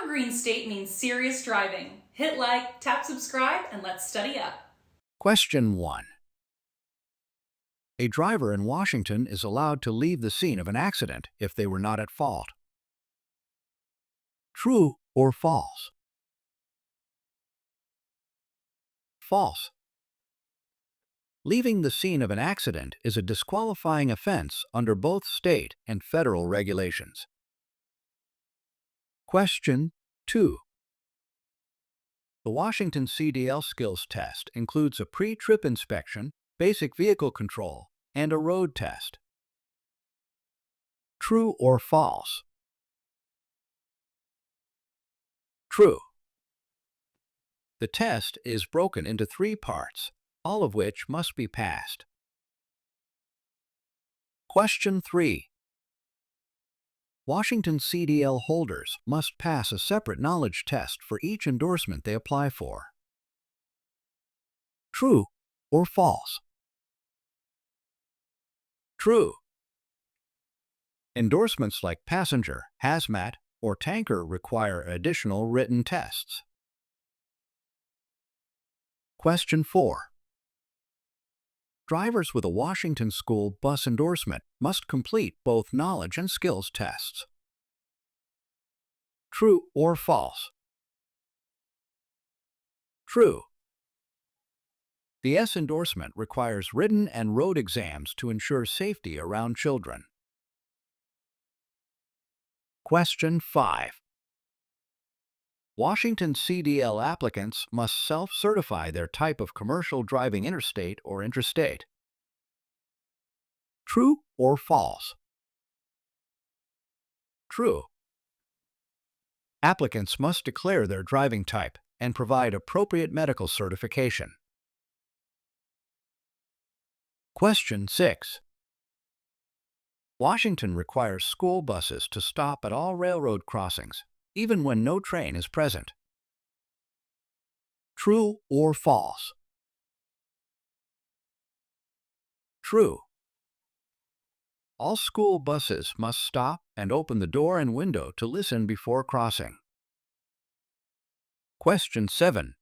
Our green state means serious driving. Hit like, tap subscribe, and let's study up. Question 1. A driver in Washington is allowed to leave the scene of an accident if they were not at fault. True or false? False. Leaving the scene of an accident is a disqualifying offense under both state and federal regulations. Question 2. The Washington CDL skills test includes a pre-trip inspection, basic vehicle control, and a road test. True or false? True. The test is broken into 3 parts, all of which must be passed. Question 3. Washington CDL holders must pass a separate knowledge test for each endorsement they apply for. True or false? True. Endorsements like passenger, hazmat, or tanker require additional written tests. Question 4. Drivers with a Washington school bus endorsement must complete both knowledge and skills tests. True or false? True. The S endorsement requires written and road exams to ensure safety around children. Question 5. Washington CDL applicants must self-certify their type of commercial driving interstate or interstate. True or false? True. Applicants must declare their driving type and provide appropriate medical certification. Question 6. Washington requires school buses to stop at all railroad crossings, even when no train is present. True or false? True. All school buses must stop and open the door and window to listen before crossing. Question 7.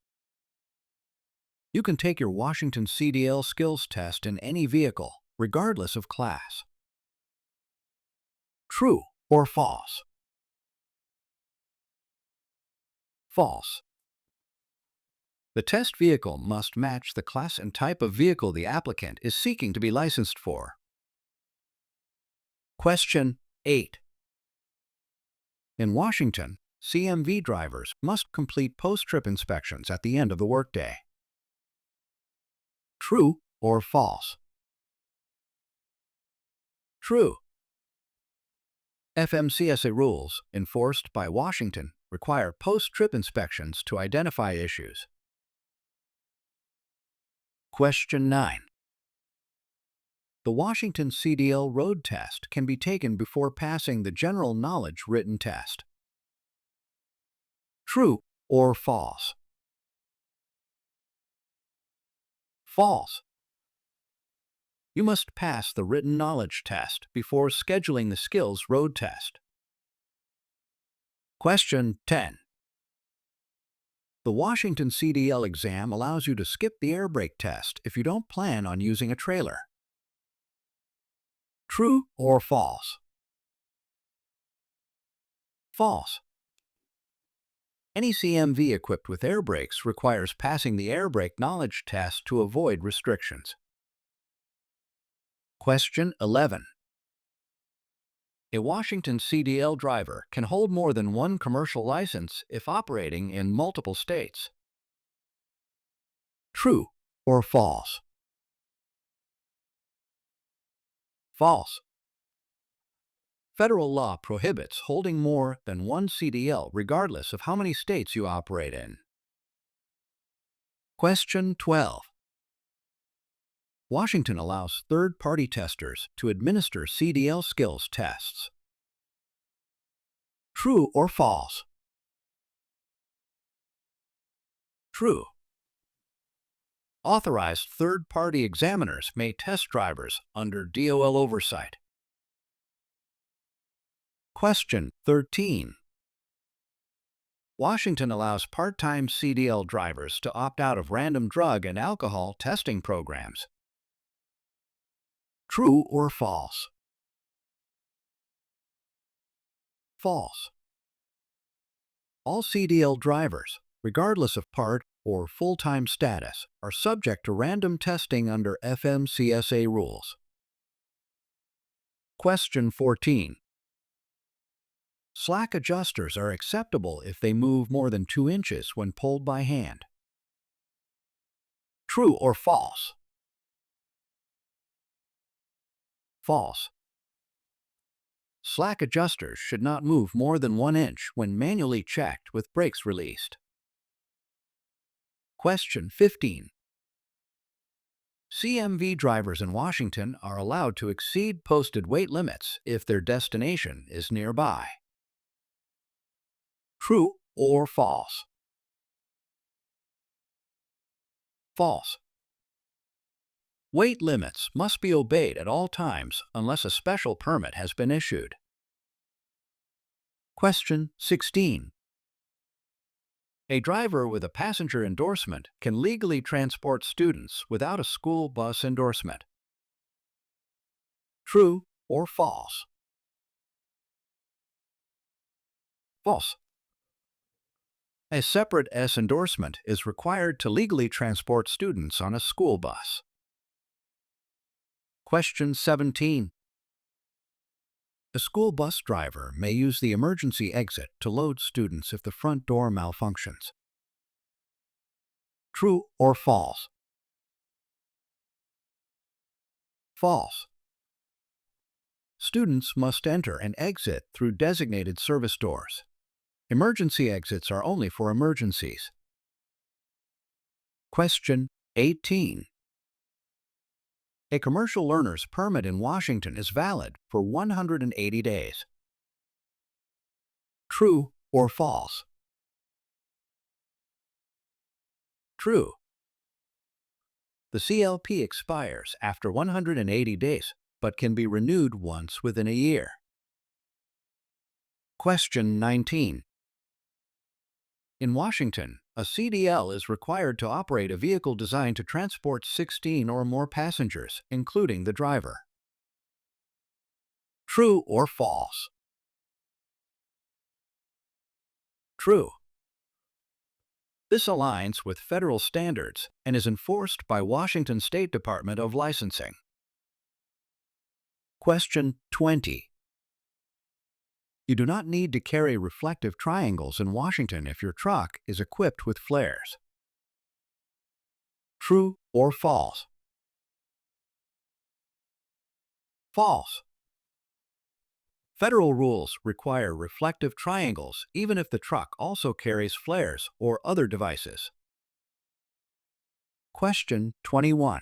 You can take your Washington CDL skills test in any vehicle, regardless of class. True or false? False. The test vehicle must match the class and type of vehicle the applicant is seeking to be licensed for. Question 8. In Washington, CMV drivers must complete post-trip inspections at the end of the workday. True or false? True. FMCSA rules, enforced by Washington, require post-trip inspections to identify issues. Question 9. The Washington CDL road test can be taken before passing the general knowledge written test. True or false? False. You must pass the written knowledge test before scheduling the skills road test. Question 10. The Washington CDL exam allows you to skip the air brake test if you don't plan on using a trailer. True or false? False. Any CMV equipped with air brakes requires passing the air brake knowledge test to avoid restrictions. Question 11. A Washington CDL driver can hold more than one commercial license if operating in multiple states. True or false? False. Federal law prohibits holding more than one CDL regardless of how many states you operate in. Question 12. Washington allows third-party testers to administer CDL skills tests. True or false? True. Authorized third-party examiners may test drivers under DOL oversight. Question 13. Washington allows part-time CDL drivers to opt out of random drug and alcohol testing programs. True or false? False. All CDL drivers, regardless of part or full-time status, are subject to random testing under FMCSA rules. Question 14. Slack adjusters are acceptable if they move more than 2 inches when pulled by hand. True or false? False. Slack adjusters should not move more than 1 inch when manually checked with brakes released. Question 15. CMV drivers in Washington are allowed to exceed posted weight limits if their destination is nearby. True or false? False. Weight limits must be obeyed at all times unless a special permit has been issued. Question 16. A driver with a passenger endorsement can legally transport students without a school bus endorsement. True or false? False. A separate S endorsement is required to legally transport students on a school bus. Question 17. A school bus driver may use the emergency exit to load students if the front door malfunctions. True or false? False. Students must enter and exit through designated service doors. Emergency exits are only for emergencies. Question 18. A commercial learner's permit in Washington is valid for 180 days. True or false? True. The CLP expires after 180 days, but can be renewed once within a year. Question 19. In Washington, a CDL is required to operate a vehicle designed to transport 16 or more passengers, including the driver. True or false? True. This aligns with federal standards and is enforced by Washington State Department of Licensing. Question 20. You do not need to carry reflective triangles in Washington if your truck is equipped with flares. True or false? False. Federal rules require reflective triangles even if the truck also carries flares or other devices. Question 21.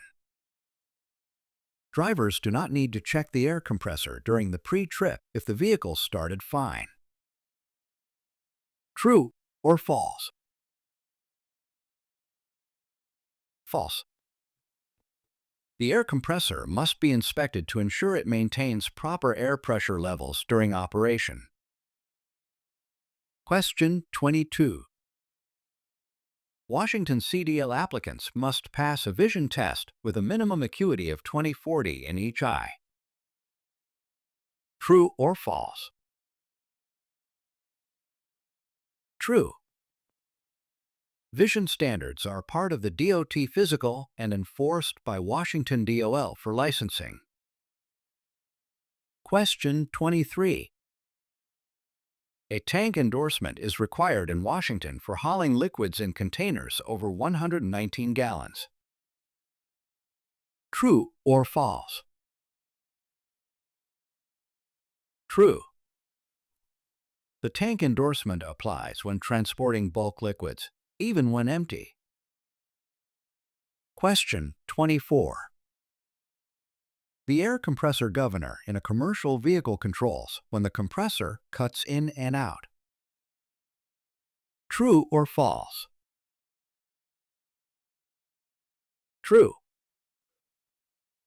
Drivers do not need to check the air compressor during the pre-trip if the vehicle started fine. True or false? False. The air compressor must be inspected to ensure it maintains proper air pressure levels during operation. Question 22. Washington CDL applicants must pass a vision test with a minimum acuity of 20/40 in each eye. True or false? True. Vision standards are part of the DOT physical and enforced by Washington DOL for licensing. Question 23. A tank endorsement is required in Washington for hauling liquids in containers over 119 gallons. True or false? True. The tank endorsement applies when transporting bulk liquids, even when empty. Question 24. The air compressor governor in a commercial vehicle controls when the compressor cuts in and out. True or false? True.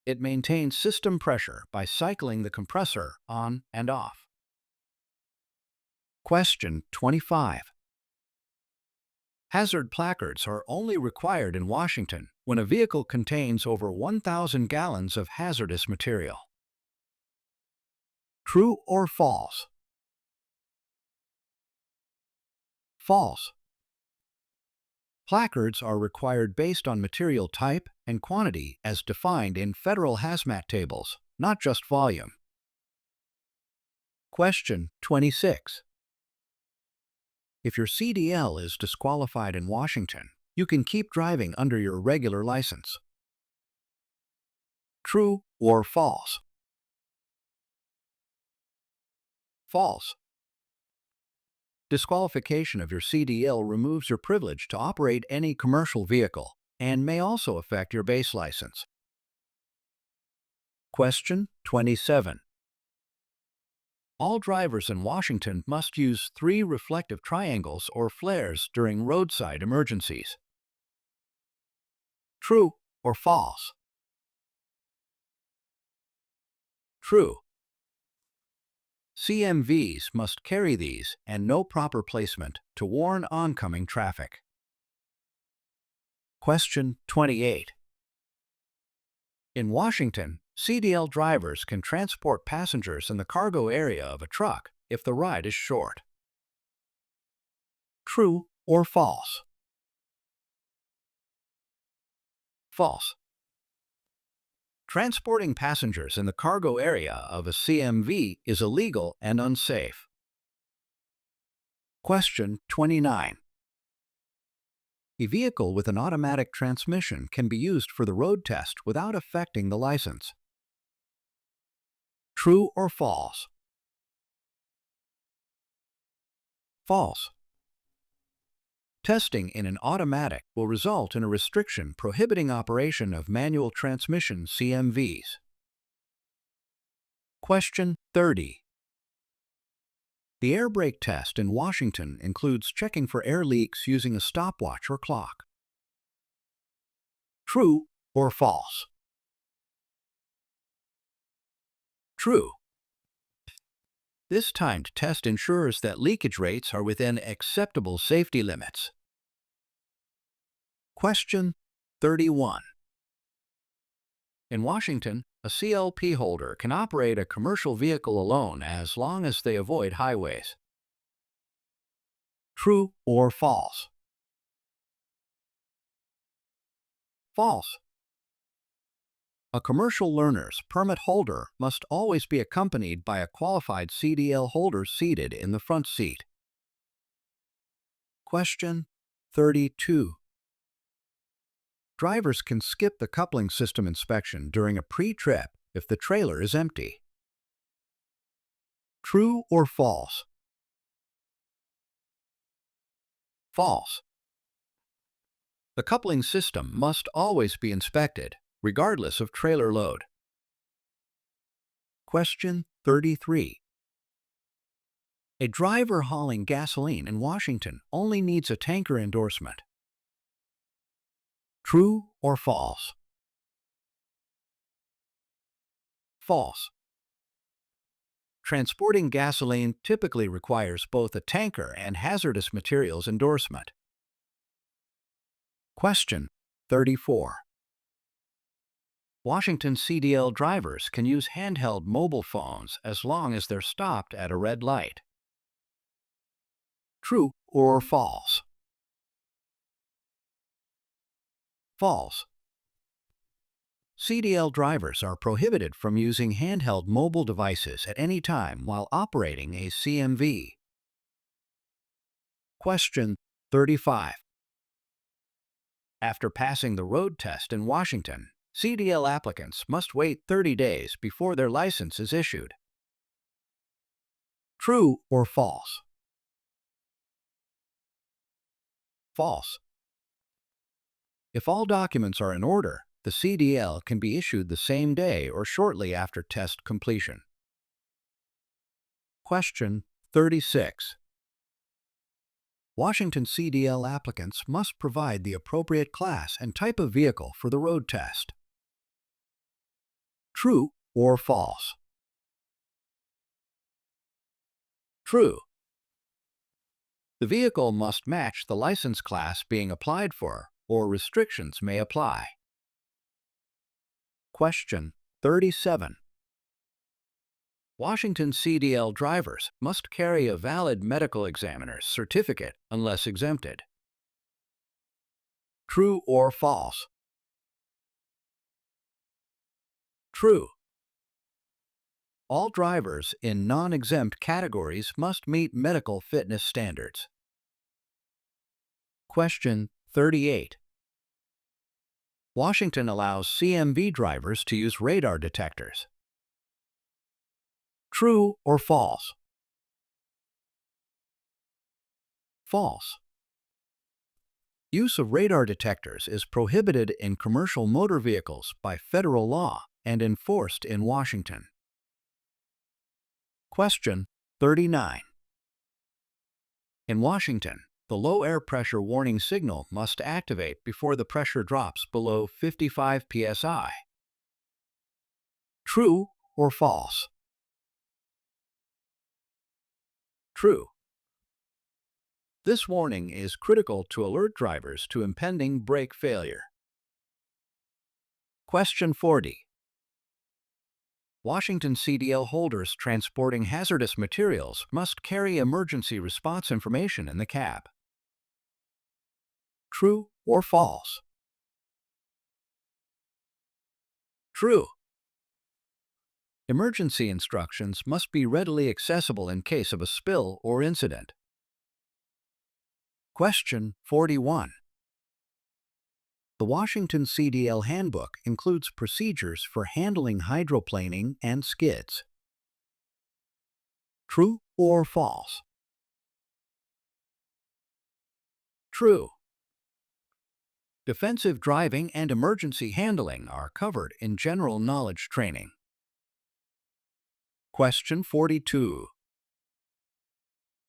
It maintains system pressure by cycling the compressor on and off. Question 25. Hazard placards are only required in Washington when a vehicle contains over 1,000 gallons of hazardous material. True or false? False. Placards are required based on material type and quantity as defined in federal hazmat tables, not just volume. Question 26. If your CDL is disqualified in Washington, you can keep driving under your regular license. True or false? False. Disqualification of your CDL removes your privilege to operate any commercial vehicle and may also affect your base license. Question 27. All drivers in Washington must use 3 reflective triangles or flares during roadside emergencies. True or false? True. CMVs must carry these and no proper placement to warn oncoming traffic. Question 28. In Washington, CDL drivers can transport passengers in the cargo area of a truck if the ride is short. True or false? False. Transporting passengers in the cargo area of a CMV is illegal and unsafe. Question 29. A vehicle with an automatic transmission can be used for the road test without affecting the license. True or false? False. Testing in an automatic will result in a restriction prohibiting operation of manual transmission CMVs. Question 30. The air brake test in Washington includes checking for air leaks using a stopwatch or clock. True or false? True. This timed test ensures that leakage rates are within acceptable safety limits. Question 31. In Washington, a CLP holder can operate a commercial vehicle alone as long as they avoid highways. True or false? False. A commercial learner's permit holder must always be accompanied by a qualified CDL holder seated in the front seat. Question 32. Drivers can skip the coupling system inspection during a pre-trip if the trailer is empty. True or false? False. The coupling system must always be inspected, regardless of trailer load. Question 33. A driver hauling gasoline in Washington only needs a tanker endorsement. True or false? False. Transporting gasoline typically requires both a tanker and hazardous materials endorsement. Question 34. Washington CDL drivers can use handheld mobile phones as long as they're stopped at a red light. True or false? False. CDL drivers are prohibited from using handheld mobile devices at any time while operating a CMV. Question 35. After passing the road test in Washington, CDL applicants must wait 30 days before their license is issued. True or false? False. If all documents are in order, the CDL can be issued the same day or shortly after test completion. Question 36. Washington CDL applicants must provide the appropriate class and type of vehicle for the road test. True or false? True. The vehicle must match the license class being applied for, or restrictions may apply. Question 37. Washington CDL drivers must carry a valid medical examiner's certificate unless exempted. True or false? True. All drivers in non-exempt categories must meet medical fitness standards. Question 38. Washington allows CMV drivers to use radar detectors. True or false? False. Use of radar detectors is prohibited in commercial motor vehicles by federal law and enforced in Washington. Question 39. In Washington, the low air pressure warning signal must activate before the pressure drops below 55 psi. True or false? True. This warning is critical to alert drivers to impending brake failure. Question 40. Washington CDL holders transporting hazardous materials must carry emergency response information in the cab. True or false? True. Emergency instructions must be readily accessible in case of a spill or incident. Question 41. The Washington CDL Handbook includes procedures for handling hydroplaning and skids. True or false? True. Defensive driving and emergency handling are covered in general knowledge training. Question 42.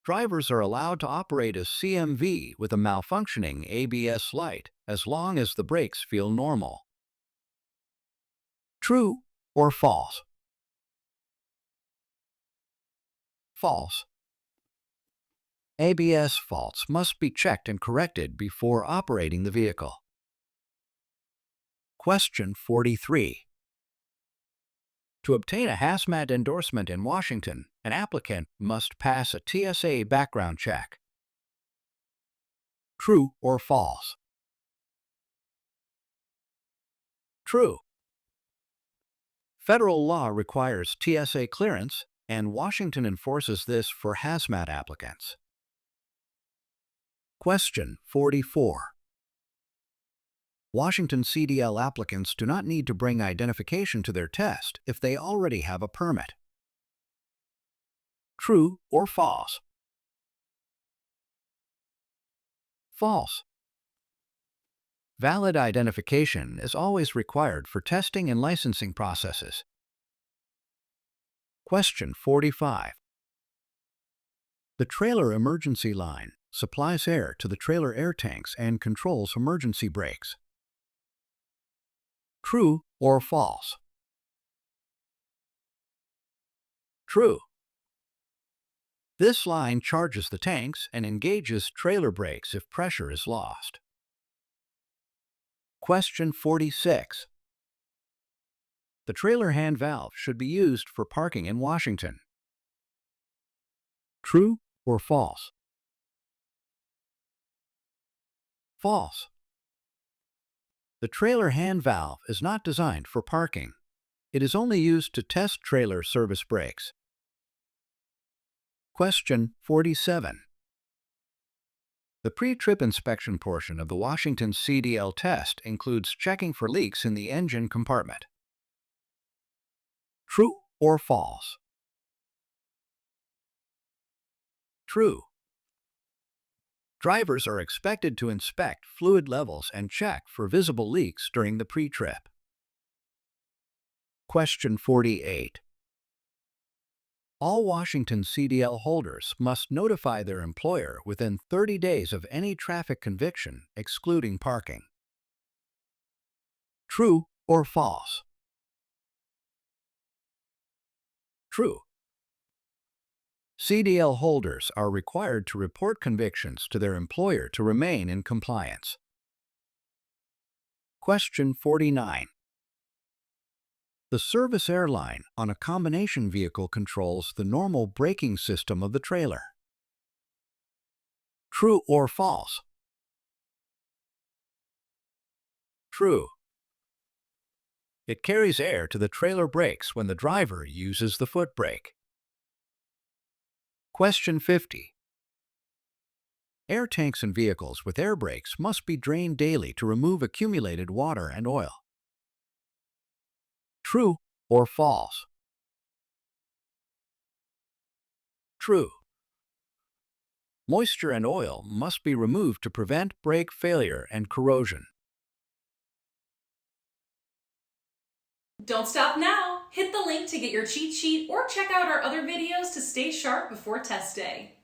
Drivers are allowed to operate a CMV with a malfunctioning ABS light as long as the brakes feel normal. True or false? False. ABS faults must be checked and corrected before operating the vehicle. Question 43. To obtain a hazmat endorsement in Washington, an applicant must pass a TSA background check. True or false? True. Federal law requires TSA clearance, and Washington enforces this for hazmat applicants. Question 44. Washington CDL applicants do not need to bring identification to their test if they already have a permit. True or false? False. Valid identification is always required for testing and licensing processes. Question 45. The trailer emergency line supplies air to the trailer air tanks and controls emergency brakes. True or false? True. This line charges the tanks and engages trailer brakes if pressure is lost. Question 46. The trailer hand valve should be used for parking in Washington. True or false? False. The trailer hand valve is not designed for parking. It is only used to test trailer service brakes. Question 47. The pre-trip inspection portion of the Washington CDL test includes checking for leaks in the engine compartment. True or false? True. Drivers are expected to inspect fluid levels and check for visible leaks during the pre-trip. Question 48. All Washington CDL holders must notify their employer within 30 days of any traffic conviction, excluding parking. True or false? True. CDL holders are required to report convictions to their employer to remain in compliance. Question 49. The service airline on a combination vehicle controls the normal braking system of the trailer. True or false? True. It carries air to the trailer brakes when the driver uses the foot brake. Question 50. Air tanks in vehicles with air brakes must be drained daily to remove accumulated water and oil. True or false? True. Moisture and oil must be removed to prevent brake failure and corrosion. Don't stop now! Hit the link to get your cheat sheet or check out our other videos to stay sharp before test day.